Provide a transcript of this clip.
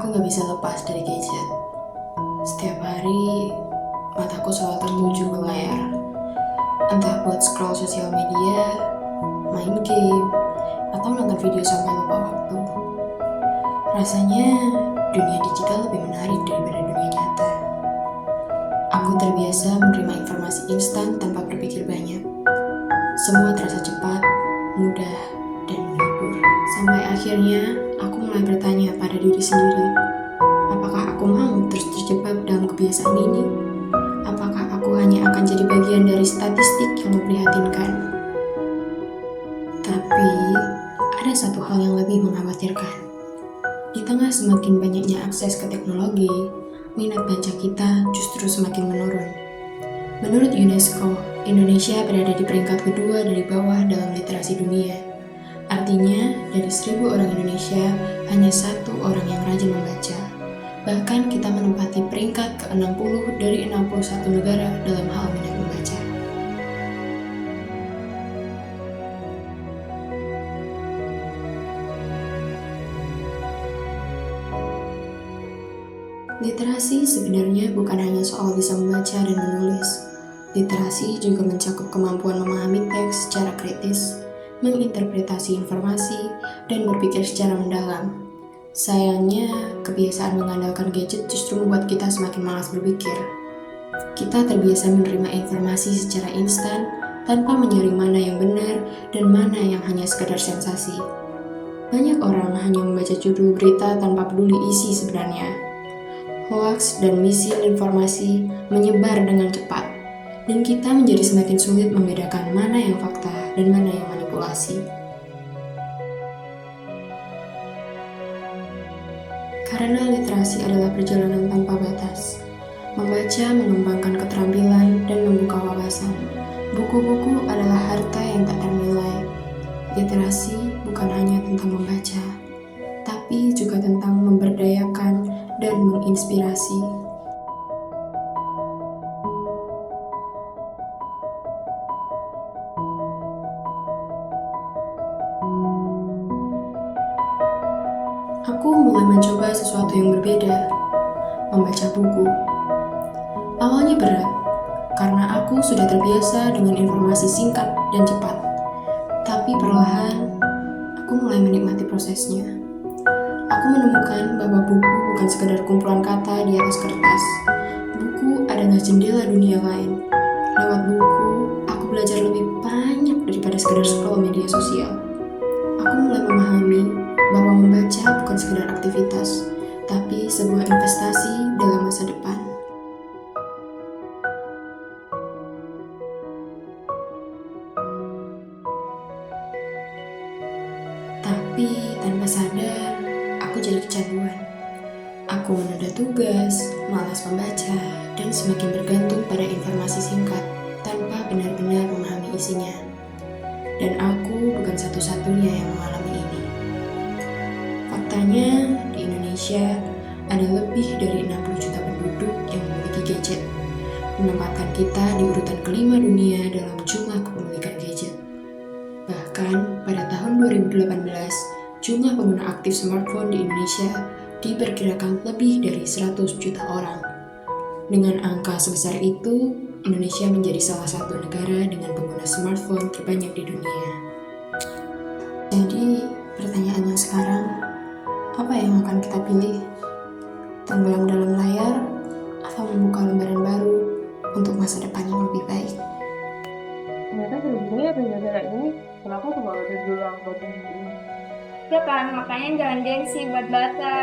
Aku gak bisa lepas dari gadget. Setiap hari, mataku selalu tertuju ke layar. Entah buat scroll sosial media, main game, atau nonton video sampai lupa waktu. Rasanya dunia digital lebih menarik daripada dunia nyata. Aku terbiasa menerima informasi instan tanpa berpikir banyak. Semua terasa cepat, mudah, dan menghibur. Sampai akhirnya aku mulai bertanya pada diri sendiri, apakah aku mau terus terjebak dalam kebiasaan ini? Apakah aku hanya akan jadi bagian dari statistik yang memprihatinkan? Tapi ada satu hal yang lebih mengkhawatirkan. Di tengah semakin banyaknya akses ke teknologi, minat baca kita justru semakin menurun. Menurut UNESCO, Indonesia berada di peringkat kedua dari bawah dalam literasi dunia. Artinya, dari 1.000 orang Indonesia, hanya 1 orang yang rajin membaca. Bahkan kita menempati peringkat ke-60 dari 61 negara dalam hal minat membaca. Literasi sebenarnya bukan hanya soal bisa membaca dan menulis. Literasi juga mencakup kemampuan memahami teks secara kritis, menginterpretasi informasi, dan berpikir secara mendalam. Sayangnya, kebiasaan mengandalkan gadget justru membuat kita semakin malas berpikir. Kita terbiasa menerima informasi secara instan tanpa menyaring mana yang benar dan mana yang hanya sekadar sensasi. Banyak orang hanya membaca judul berita tanpa peduli isi sebenarnya. Hoaks dan misinformasi menyebar dengan cepat, dan kita menjadi semakin sulit membedakan mana yang fakta dan mana yang manipulasi. Karena literasi adalah perjalanan tanpa batas. Membaca mengembangkan keterampilan dan membuka wawasan. Buku-buku adalah harta yang tak ternilai. Literasi bukan hanya tentang membaca, tapi juga tentang memberdayakan dan menginspirasi. Aku mulai mencoba sesuatu yang berbeda, membaca buku. Awalnya berat, karena aku sudah terbiasa dengan informasi singkat dan cepat. Tapi perlahan, aku mulai menikmati prosesnya. Aku menemukan bahwa buku bukan sekedar kumpulan kata di atas kertas. Buku adalah jendela dunia lain. Lewat buku, aku belajar lebih banyak daripada sekedar scroll media sosial. Aku mulai memahami bahwa membaca bukan sekedar aktivitas, tapi sebuah investasi dalam masa depan. Tapi tanpa sadar, aku jadi kecanduan. Aku menunda tugas, malas membaca, dan semakin bergantung pada informasi singkat tanpa benar-benar memahami isinya. Dan aku bukan satu-satunya yang mengalami ini. Faktanya, di Indonesia ada lebih dari 60 juta penduduk yang memiliki gadget, menempatkan kita di urutan kelima dunia dalam jumlah kepemilikan gadget. Bahkan pada tahun 2018, jumlah pengguna aktif smartphone di Indonesia diperkirakan lebih dari 100 juta orang. Dengan angka sebesar itu, Indonesia menjadi salah satu negara dengan pengguna smartphone terbanyak di dunia. Jadi, pertanyaannya sekarang, apa yang akan kita pilih? Tenggelam dalam layar atau membuka lembaran baru untuk masa depan yang lebih baik? Ternyata sebegini ya penjelasan kayak gini. Kenapa aku baru dulu angkot ini? Ya kan, makanya jangan gengsi buat baca.